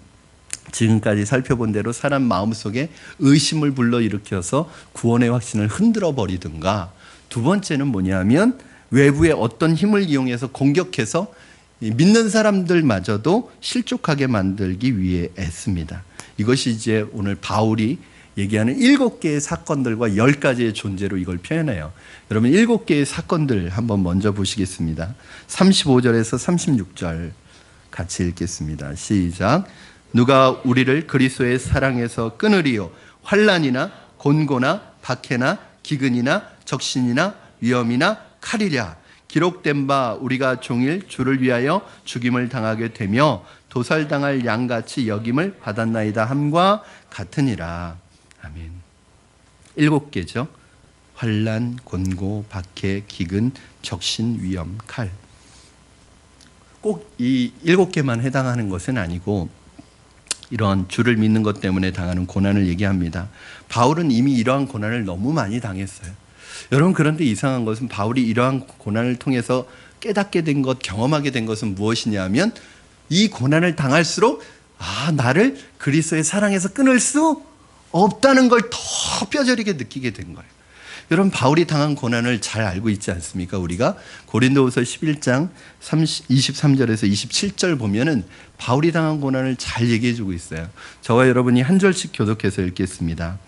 지금까지 살펴본 대로 사람 마음속에 의심을 불러일으켜서 구원의 확신을 흔들어 버리든가, 두 번째는 뭐냐면 외부의 어떤 힘을 이용해서 공격해서 믿는 사람들마저도 실족하게 만들기 위해 애씁니다. 이것이 이제 오늘 바울이 얘기하는 7개의 사건들과 10가지의 존재로 이걸 표현해요. 여러분, 7개의 사건들 한번 먼저 보시겠습니다. 35절에서 36절 같이 읽겠습니다. 시작. 누가 우리를 그리스도의 사랑에서 끊으리요? 환난이나 곤고나 박해나 기근이나 적신이나 위험이나 칼이랴. 기록된 바 우리가 종일 주를 위하여 죽임을 당하게 되며 도살당할 양같이 여김을 받았나이다 함과 같으니라. 아멘. 7개죠. 환난, 곤고, 박해, 기근, 적신, 위험, 칼. 꼭 이 7개만 해당하는 것은 아니고 이런 주를 믿는 것 때문에 당하는 고난을 얘기합니다. 바울은 이미 이러한 고난을 너무 많이 당했어요. 여러분, 그런데 이상한 것은 바울이 이러한 고난을 통해서 깨닫게 된 것, 경험하게 된 것은 무엇이냐면 이 고난을 당할수록 나를 그리스도의 사랑에서 끊을 수 없다는 걸 더 뼈저리게 느끼게 된 거예요. 여러분, 바울이 당한 고난을 잘 알고 있지 않습니까? 우리가 고린도후서 11장 23절에서 27절 보면은 바울이 당한 고난을 잘 얘기해 주고 있어요. 저와 여러분이 한 절씩 교독해서 읽겠습니다.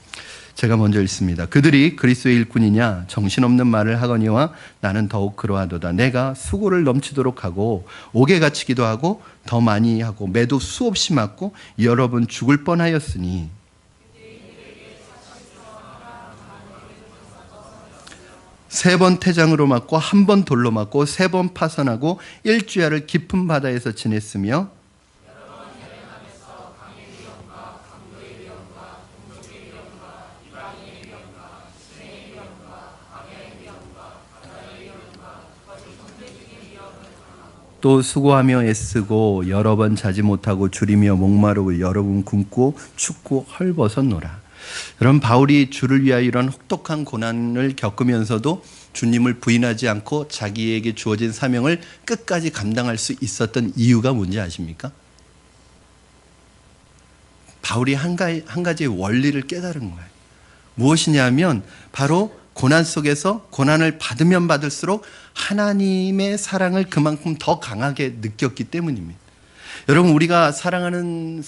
제가 먼저 읽습니다. 그들이 그리스도의 일꾼이냐 정신없는 말을 하거니와 나는 더욱 그러하도다. 내가 수고를 넘치도록 하고 옥에 갇히기도 하고 더 많이 하고 매도 수없이 맞고 여러 번 죽을 뻔하였으니 세 번 태장으로 맞고 한 번 돌로 맞고 세 번 파선하고 일주야를 깊은 바다에서 지냈으며 또 수고하며 애쓰고 여러 번 자지 못하고 줄이며 목마르고 여러 번 굶고 춥고 헐벗었노라. 여러분, 바울이 주를 위하여 이런 혹독한 고난을 겪으면서도 주님을 부인하지 않고 자기에게 주어진 사명을 끝까지 감당할 수 있었던 이유가 뭔지 아십니까? 바울이 한 가지의 원리를 깨달은 거예요. 무엇이냐면 바로 고난 속에서 고난을 받으면 받을수록 하나님의 사랑을 그만큼 더 강하게 느꼈기 때문입니다. 여러분, 우리가 사랑하는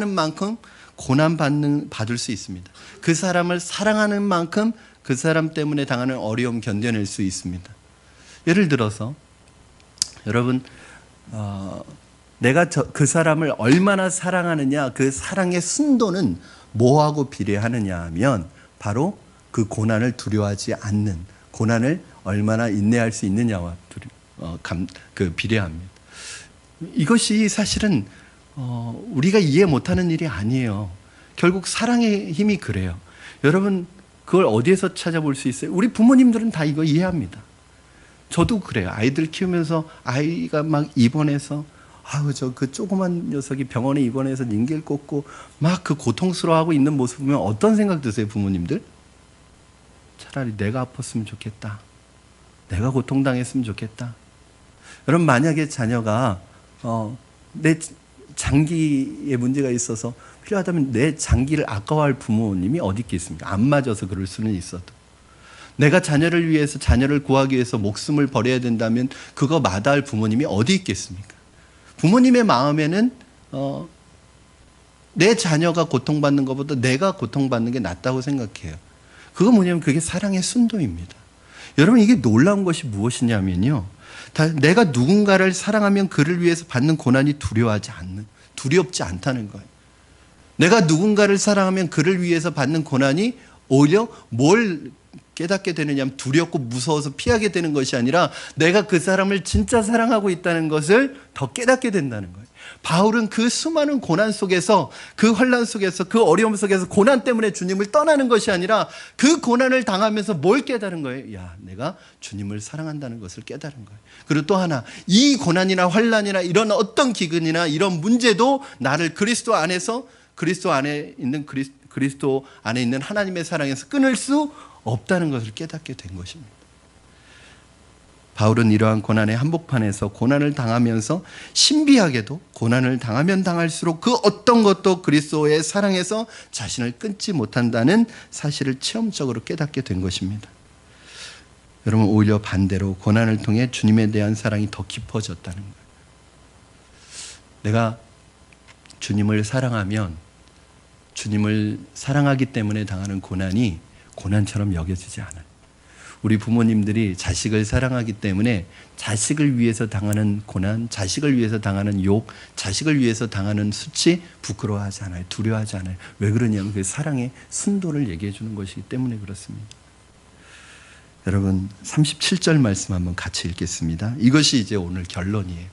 만큼 고난 받을 수 있습니다. 그 사람을 사랑하는 만큼 그 사람 때문에 당하는 어려움 견뎌낼 수 있습니다. 예를 들어서 여러분, 내가 그 사람을 얼마나 사랑하느냐, 그 사랑의 순도는 뭐하고 비례하느냐 하면 바로 그 고난을 두려워하지 않는, 고난을 얼마나 인내할 수 있느냐와 비례합니다. 이것이 사실은 우리가 이해 못하는 일이 아니에요. 결국 사랑의 힘이 그래요. 여러분, 그걸 어디에서 찾아볼 수 있어요? 우리 부모님들은 다 이거 이해합니다. 저도 그래요. 아이들 키우면서 아이가 막 입원해서 저 그 조그만 녀석이 병원에 입원해서 링겔 꽂고 막 그 고통스러워하고 있는 모습 보면 어떤 생각 드세요, 부모님들? 차라리 내가 아팠으면 좋겠다. 내가 고통당했으면 좋겠다. 여러분, 만약에 자녀가 내 장기에 문제가 있어서 필요하다면 내 장기를 아까워할 부모님이 어디 있겠습니까? 안 맞아서 그럴 수는 있어도. 내가 자녀를 위해서, 자녀를 구하기 위해서 목숨을 버려야 된다면 그거 마다할 부모님이 어디 있겠습니까? 부모님의 마음에는 내 자녀가 고통받는 것보다 내가 고통받는 게 낫다고 생각해요. 그거 뭐냐면 그게 사랑의 순도입니다. 여러분, 이게 놀라운 것이 무엇이냐면요, 내가 누군가를 사랑하면 그를 위해서 받는 고난이 두렵지 않다는 거예요. 내가 누군가를 사랑하면 그를 위해서 받는 고난이 오히려 뭘 깨닫게 되느냐면 두렵고 무서워서 피하게 되는 것이 아니라 내가 그 사람을 진짜 사랑하고 있다는 것을 더 깨닫게 된다는 거예요. 바울은 그 수많은 고난 속에서, 그 환난 속에서, 그 어려움 속에서 고난 때문에 주님을 떠나는 것이 아니라 그 고난을 당하면서 뭘 깨달은 거예요? 야, 내가 주님을 사랑한다는 것을 깨달은 거예요. 그리고 또 하나, 이 고난이나 환난이나 이런 어떤 기근이나 이런 문제도 나를 그리스도 안에 있는 하나님의 사랑에서 끊을 수 없다는 것을 깨닫게 된 것입니다. 바울은 이러한 고난의 한복판에서 고난을 당하면서 신비하게도 고난을 당하면 당할수록 그 어떤 것도 그리스도의 사랑에서 자신을 끊지 못한다는 사실을 체험적으로 깨닫게 된 것입니다. 여러분, 오히려 반대로 고난을 통해 주님에 대한 사랑이 더 깊어졌다는 거예요. 내가 주님을 사랑하면 주님을 사랑하기 때문에 당하는 고난이 고난처럼 여겨지지 않아요. 우리 부모님들이 자식을 사랑하기 때문에 자식을 위해서 당하는 고난, 자식을 위해서 당하는 욕, 자식을 위해서 당하는 수치 부끄러워하지 않아요. 두려워하지 않아요. 왜 그러냐면 그 사랑의 순도를 얘기해 주는 것이기 때문에 그렇습니다. 여러분, 37절 말씀 한번 같이 읽겠습니다. 이것이 이제 오늘 결론이에요.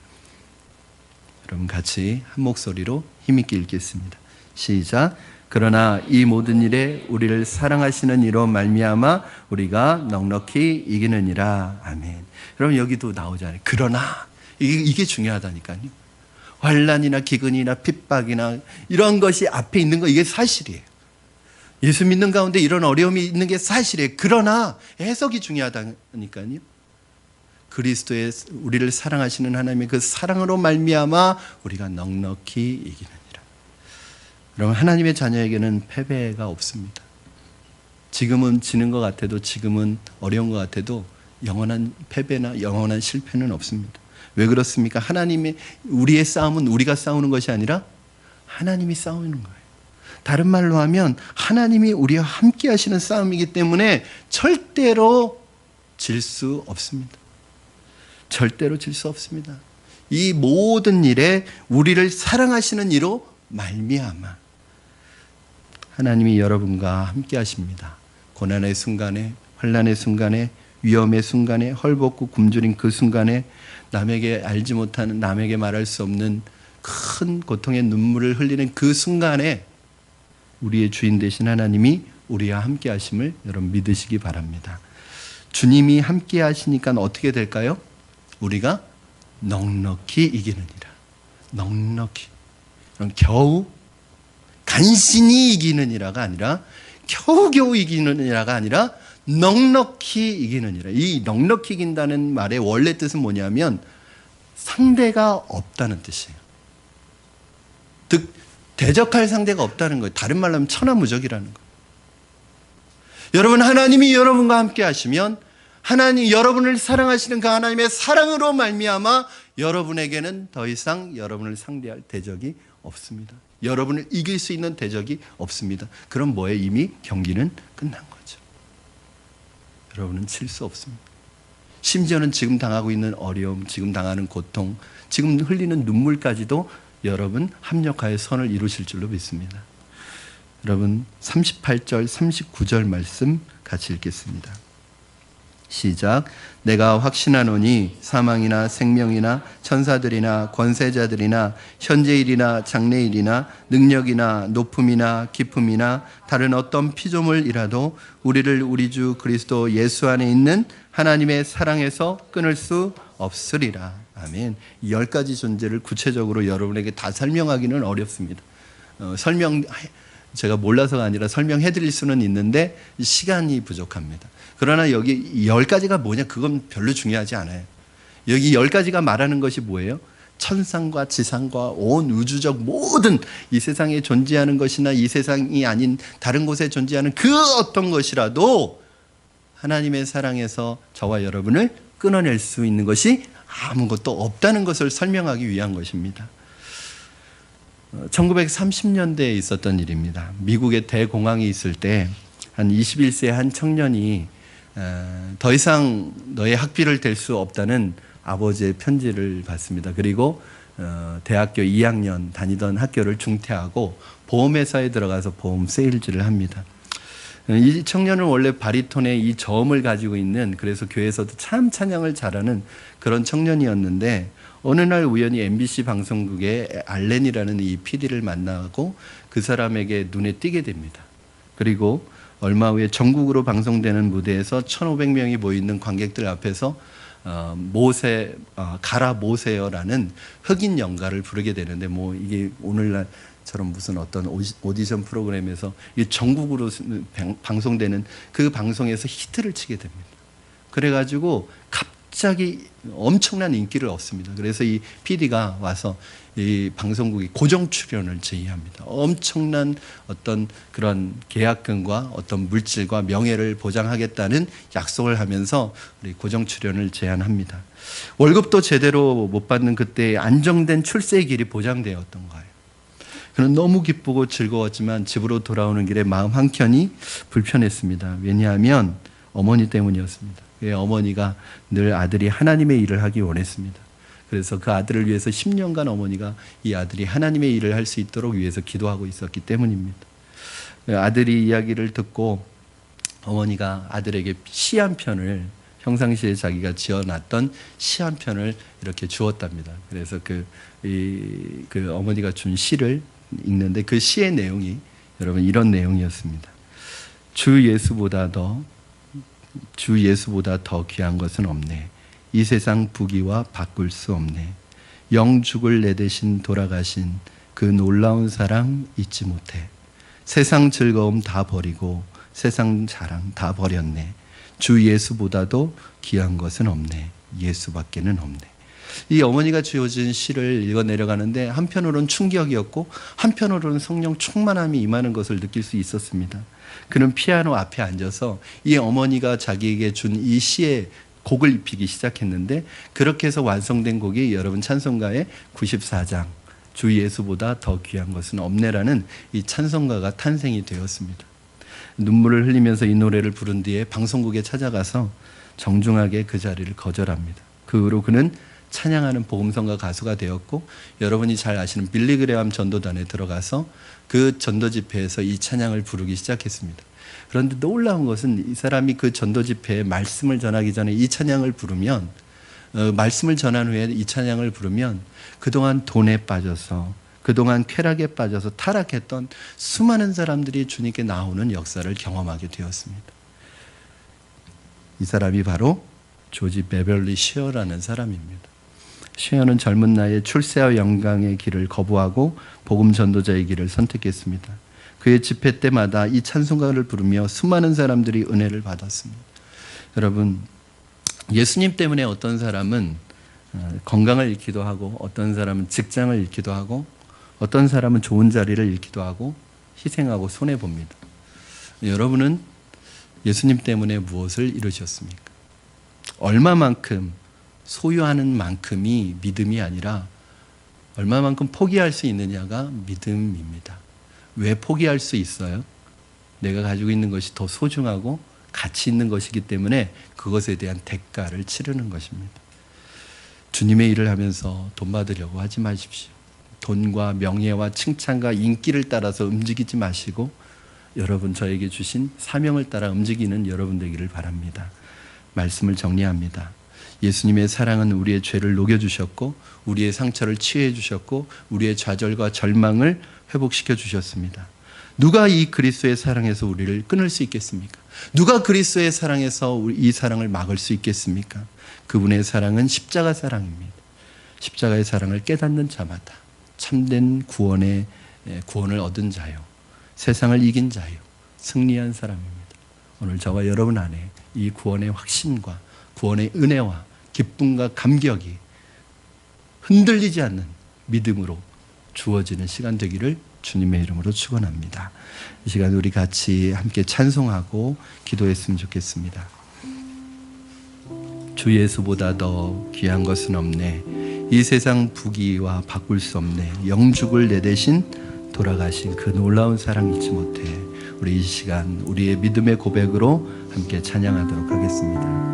여러분, 같이 한 목소리로 힘있게 읽겠습니다. 시작. 그러나 이 모든 일에 우리를 사랑하시는 이로 말미암아 우리가 넉넉히 이기느니라. 아멘. 여러분, 여기도 나오잖아요. 그러나 이게 중요하다니까요. 환난이나 기근이나 핍박이나 이런 것이 앞에 있는 거, 이게 사실이에요. 예수 믿는 가운데 이런 어려움이 있는 게 사실이에요. 그러나 해석이 중요하다니까요. 그리스도의 우리를 사랑하시는 하나님의 그 사랑으로 말미암아 우리가 넉넉히 이기는. 여러분, 하나님의 자녀에게는 패배가 없습니다. 지금은 지는 것 같아도, 지금은 어려운 것 같아도 영원한 패배나 영원한 실패는 없습니다. 왜 그렇습니까? 우리의 싸움은 우리가 싸우는 것이 아니라 하나님이 싸우는 거예요. 다른 말로 하면 하나님이 우리와 함께 하시는 싸움이기 때문에 절대로 질 수 없습니다. 절대로 질 수 없습니다. 이 모든 일에 우리를 사랑하시는 이로 말미암아 하나님이 여러분과 함께 하십니다. 고난의 순간에, 환난의 순간에, 위험의 순간에, 헐벗고 굶주린 그 순간에, 남에게 알지 못하는, 남에게 말할 수 없는 큰 고통의 눈물을 흘리는 그 순간에 우리의 주인 되신 하나님이 우리와 함께 하심을 여러분 믿으시기 바랍니다. 주님이 함께 하시니까 어떻게 될까요? 우리가 넉넉히 이기느니라. 넉넉히. 겨우 간신히 이기느니라가 아니라, 겨우겨우 이기느니라가 아니라 넉넉히 이기느니라. 이 넉넉히 이긴다는 말의 원래 뜻은 뭐냐면 상대가 없다는 뜻이에요. 즉 대적할 상대가 없다는 거예요. 다른 말로 하면 천하무적이라는 거예요. 여러분, 하나님이 여러분과 함께 하시면 하나님, 여러분을 사랑하시는 그 하나님의 사랑으로 말미암아 여러분에게는 더 이상 여러분을 상대할 대적이 없습니다. 여러분을 이길 수 있는 대적이 없습니다. 그럼 뭐에 이미 경기는 끝난 거죠. 여러분은 칠 수 없습니다. 심지어는 지금 당하고 있는 어려움, 지금 당하는 고통, 지금 흘리는 눈물까지도 여러분 합력하여 선을 이루실 줄로 믿습니다. 여러분, 38절, 39절 말씀 같이 읽겠습니다. 시작. 내가 확신하노니 사망이나 생명이나 천사들이나 권세자들이나 현재일이나 장래일이나 능력이나 높음이나 깊음이나 다른 어떤 피조물이라도 우리를 우리 주 그리스도 예수 안에 있는 하나님의 사랑에서 끊을 수 없으리라. 아멘. 이 10가지 존재를 구체적으로 여러분에게 다 설명하기는 어렵습니다. 제가 몰라서가 아니라 설명해 드릴 수는 있는데 시간이 부족합니다. 그러나 여기 10가지가 뭐냐, 그건 별로 중요하지 않아요. 여기 10가지가 말하는 것이 뭐예요? 천상과 지상과 온 우주적 모든 이 세상에 존재하는 것이나 이 세상이 아닌 다른 곳에 존재하는 그 어떤 것이라도 하나님의 사랑에서 저와 여러분을 끊어낼 수 있는 것이 아무것도 없다는 것을 설명하기 위한 것입니다. 1930년대에 있었던 일입니다. 미국의 대공황이 있을 때 한 21세 한 청년이 더 이상 너의 학비를 댈 수 없다는 아버지의 편지를 받습니다. 그리고 대학교 2학년 다니던 학교를 중퇴하고 보험회사에 들어가서 보험 세일즈를 합니다. 이 청년은 원래 바리톤의 이 저음을 가지고 있는, 그래서 교회에서도 참 찬양을 잘하는 그런 청년이었는데 어느 날 우연히 MBC 방송국의 알렌이라는 이 PD를 만나고 그 사람에게 눈에 띄게 됩니다. 그리고 얼마 후에 전국으로 방송되는 무대에서 1,500명이 모이는 관객들 앞에서 가라 모세여라는 흑인 연가를 부르게 되는데, 뭐 이게 오늘날처럼 무슨 어떤 오디션 프로그램에서 전국으로 방송되는 그 방송에서 히트를 치게 됩니다. 그래가지고 갑자기 엄청난 인기를 얻습니다. 그래서 이 PD가 와서 이 방송국이 고정 출연을 제의합니다. 엄청난 어떤 그런 계약금과 어떤 물질과 명예를 보장하겠다는 약속을 하면서 우리 고정 출연을 제안합니다. 월급도 제대로 못 받는 그때 안정된 출세의 길이 보장되었던 거예요. 그는 너무 기쁘고 즐거웠지만 집으로 돌아오는 길에 마음 한켠이 불편했습니다. 왜냐하면 어머니 때문이었습니다. 어머니가 늘 아들이 하나님의 일을 하기 원했습니다. 그래서 그 아들을 위해서 10년간 어머니가 이 아들이 하나님의 일을 할 수 있도록 위해서 기도하고 있었기 때문입니다. 아들이 이야기를 듣고 어머니가 아들에게 시 한 편을, 평상시에 자기가 지어놨던 시 한 편을 이렇게 주었답니다. 그래서 그 어머니가 준 시를 읽는데 그 시의 내용이 여러분 이런 내용이었습니다. 주 예수보다 더 귀한 것은 없네. 이 세상 부귀와 바꿀 수 없네. 영죽을 내 대신 돌아가신 그 놀라운 사랑 잊지 못해. 세상 즐거움 다 버리고 세상 자랑 다 버렸네. 주 예수보다도 귀한 것은 없네. 예수밖에는 없네. 이 어머니가 주어진 시를 읽어 내려가는데 한편으로는 충격이었고 한편으로는 성령 충만함이 임하는 것을 느낄 수 있었습니다. 그는 피아노 앞에 앉아서 이 어머니가 자기에게 준 이 시의 곡을 입히기 시작했는데, 그렇게 해서 완성된 곡이 여러분 찬송가의 94장 주 예수보다 더 귀한 것은 없네라는 이 찬송가가 탄생이 되었습니다. 눈물을 흘리면서 이 노래를 부른 뒤에 방송국에 찾아가서 정중하게 그 자리를 거절합니다. 그 후로 그는 찬양하는 복음성가 가수가 되었고, 여러분이 잘 아시는 빌리 그레함 전도단에 들어가서 그 전도 집회에서 이 찬양을 부르기 시작했습니다. 그런데 놀라운 것은 이 사람이 그 전도 집회에 말씀을 전하기 전에 이 찬양을 부르면, 말씀을 전한 후에 이 찬양을 부르면 그동안 돈에 빠져서, 그동안 쾌락에 빠져서 타락했던 수많은 사람들이 주님께 나오는 역사를 경험하게 되었습니다. 이 사람이 바로 조지 베벌리 쉐어라는 사람입니다. 쉐어는 젊은 나이에 출세와 영광의 길을 거부하고 복음 전도자의 길을 선택했습니다. 그의 집회 때마다 이 찬송가를 부르며 수많은 사람들이 은혜를 받았습니다. 여러분, 예수님 때문에 어떤 사람은 건강을 잃기도 하고, 어떤 사람은 직장을 잃기도 하고, 어떤 사람은 좋은 자리를 잃기도 하고 희생하고 손해봅니다. 여러분은 예수님 때문에 무엇을 이루셨습니까? 얼마만큼, 소유하는 만큼이 믿음이 아니라 얼마만큼 포기할 수 있느냐가 믿음입니다. 왜 포기할 수 있어요? 내가 가지고 있는 것이 더 소중하고 가치 있는 것이기 때문에 그것에 대한 대가를 치르는 것입니다. 주님의 일을 하면서 돈 받으려고 하지 마십시오. 돈과 명예와 칭찬과 인기를 따라서 움직이지 마시고 여러분 저에게 주신 사명을 따라 움직이는 여러분 되기를 바랍니다. 말씀을 정리합니다. 예수님의 사랑은 우리의 죄를 녹여주셨고, 우리의 상처를 치유해 주셨고, 우리의 좌절과 절망을 회복시켜 주셨습니다. 누가 이 그리스도의 사랑에서 우리를 끊을 수 있겠습니까? 누가 그리스도의 사랑에서 이 사랑을 막을 수 있겠습니까? 그분의 사랑은 십자가 사랑입니다. 십자가의 사랑을 깨닫는 자마다 참된 구원을 얻은 자요, 세상을 이긴 자요, 승리한 사람입니다. 오늘 저와 여러분 안에 이 구원의 확신과 구원의 은혜와 기쁨과 감격이 흔들리지 않는 믿음으로 주어지는 시간 되기를 주님의 이름으로 축원합니다. 이 시간 우리 같이 함께 찬송하고 기도했으면 좋겠습니다. 주 예수보다 더 귀한 것은 없네. 이 세상 부귀와 바꿀 수 없네. 영죽을 내 대신 돌아가신 그 놀라운 사랑 잊지 못해. 우리 이 시간 우리의 믿음의 고백으로 함께 찬양하도록 하겠습니다.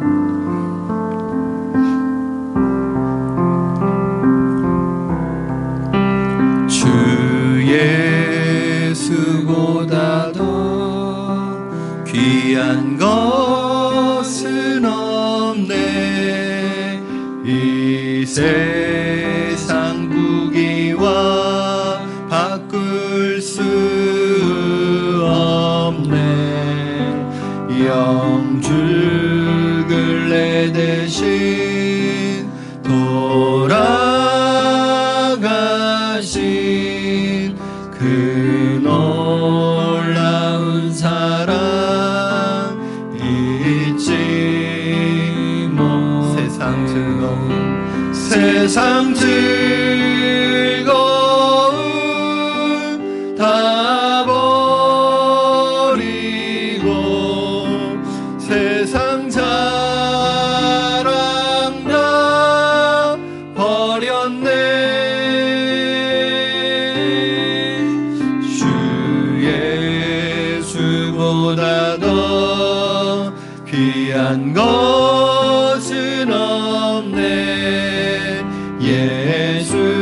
예수보다 더 귀한 것은 없네. 이 세상 부귀와 바꿀 수 없네. 영죽을 내 대신 돌아가신 그 놀라운 사랑 잊지 못. 세상 즐거움 다 버리고 세상 자랑 다 버렸네. 보다 더 귀한 것은 없네. 예수밖에는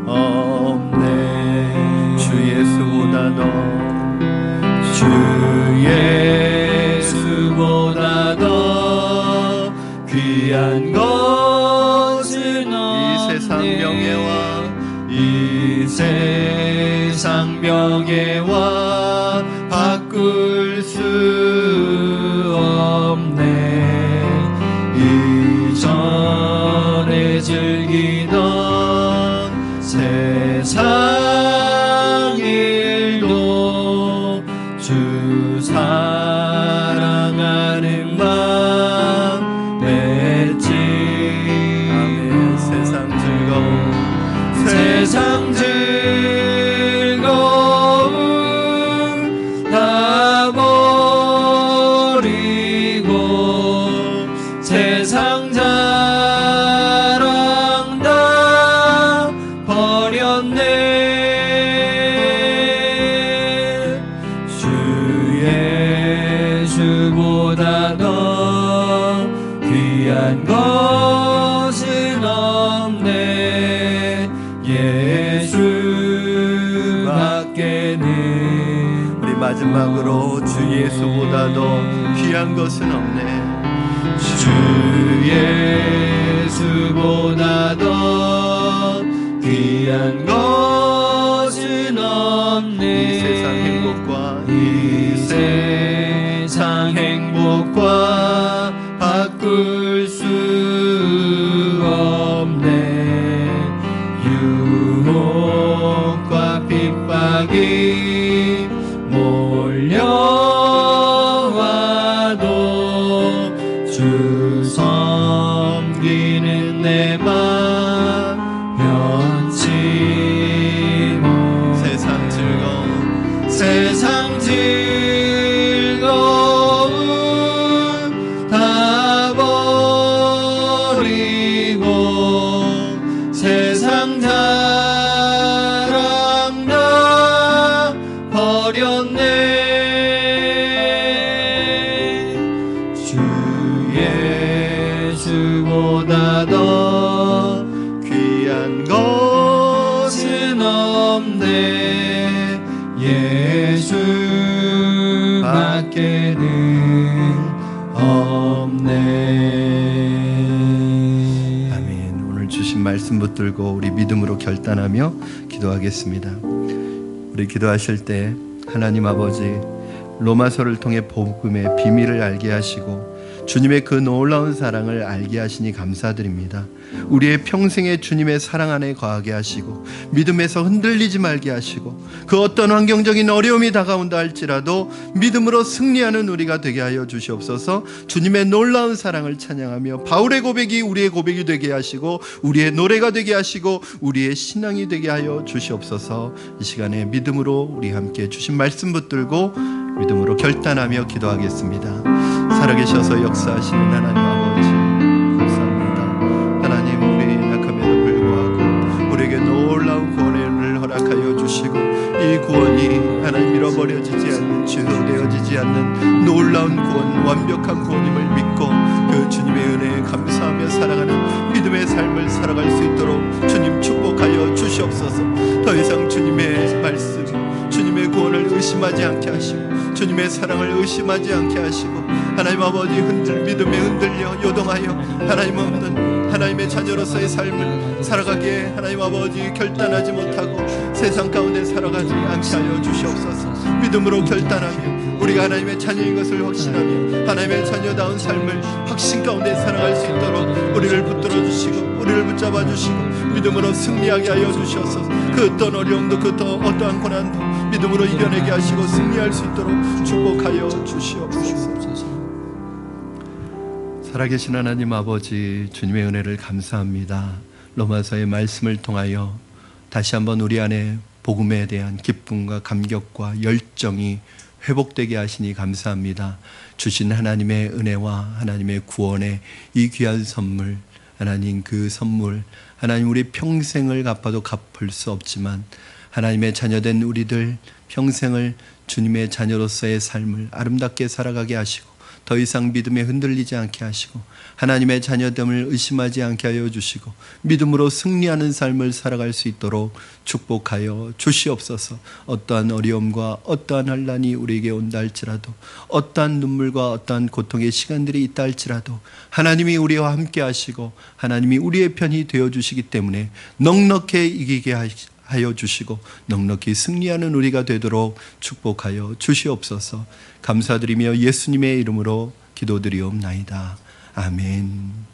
없네. 주 예수보다 더 귀한 것은 없네. 이 세상 명예와 바꿀 수 없네. 이전에 즐기던 세상 일도 주 사랑하는 마음 맺지. 아멘. 세상 즐거움 다 버리고 세상 자랑 다 버렸네. 주 예수보다 더 귀한 것은 없네. 예수밖에는. 우리 마지막으로 주 예수보다 더 귀한 것은 없네. 주 예수보다 더 귀한 것은 없네. 이 세상 행복과 바꿀 수 없네. 유혹과 핍박이 몰려와도 주 섬기는 내 맘 변치 못. 세상 즐거움 다 버리고 세상 자랑 다 버렸네. 주 예수보다 더 귀한 것은 없네. 예수밖에는 없네. 아멘. 오늘 주신 말씀 붙들고 우리 믿음으로 결단하며 기도하겠습니다. 우리 기도하실 때 하나님 아버지, 로마서를 통해 복음의 비밀을 알게 하시고 주님의 그 놀라운 사랑을 알게 하시니 감사드립니다. 우리의 평생에 주님의 사랑 안에 거하게 하시고 믿음에서 흔들리지 말게 하시고 그 어떤 환경적인 어려움이 다가온다 할지라도 믿음으로 승리하는 우리가 되게 하여 주시옵소서. 주님의 놀라운 사랑을 찬양하며 바울의 고백이 우리의 고백이 되게 하시고 우리의 노래가 되게 하시고 우리의 신앙이 되게 하여 주시옵소서. 이 시간에 믿음으로 우리 함께 주신 말씀 붙들고 믿음으로 결단하며 기도하겠습니다. 살아계셔서 역사하시는 하나님 아버지 감사합니다. 하나님, 우리 약함에도 불구하고 우리에게 놀라운 구원을 허락하여 주시고 이 구원이 하나님 잃어버려지지 않는, 취소되어지지 않는 놀라운 구원, 완벽한 구원임을 믿고 그 주님의 은혜에 감사하며 살아가는 믿음의 삶을 살아갈 수 있도록 주님 축복하여 주시옵소서. 더 이상 주님의 말씀, 주님의 구원을 의심하지 않게 하시고 주님의 사랑을 의심하지 않게 하시고 하나님 아버지 믿음에 흔들려 요동하여 하나님 없는 하나님의 자녀로서의 삶을 살아가기에 하나님 아버지 결단하지 못하고 세상 가운데 살아가지 않게 하여 주시옵소서. 믿음으로 결단하며 우리가 하나님의 자녀인 것을 확신하며 하나님의 자녀다운 삶을 확신 가운데 살아갈 수 있도록 우리를 붙들어 주시고 우리를 붙잡아 주시고 믿음으로 승리하게 하여 주시옵소서. 그 어떤 어려움도 그 어떠한 고난도 믿음으로 이겨내게 하시고 승리할 수 있도록 축복하여 주시옵소서. 살아계신 하나님 아버지, 주님의 은혜를 감사합니다. 로마서의 말씀을 통하여 다시 한번 우리 안에 복음에 대한 기쁨과 감격과 열정이 회복되게 하시니 감사합니다. 주신 하나님의 은혜와 하나님의 구원의 이 귀한 선물, 하나님 그 선물, 하나님 우리 평생을 갚아도 갚을 수 없지만 하나님의 자녀된 우리들 평생을 주님의 자녀로서의 삶을 아름답게 살아가게 하시고 더 이상 믿음에 흔들리지 않게 하시고 하나님의 자녀됨을 의심하지 않게 하여 주시고 믿음으로 승리하는 삶을 살아갈 수 있도록 축복하여 주시옵소서. 어떠한 어려움과 어떠한 환난이 우리에게 온다 할지라도 어떠한 눈물과 어떠한 고통의 시간들이 있다 할지라도 하나님이 우리와 함께 하시고 하나님이 우리의 편이 되어주시기 때문에 넉넉히 이기게 하여 주시고 넉넉히 승리하는 우리가 되도록 축복하여 주시옵소서. 감사드리며 예수님의 이름으로 기도드리옵나이다. 아멘.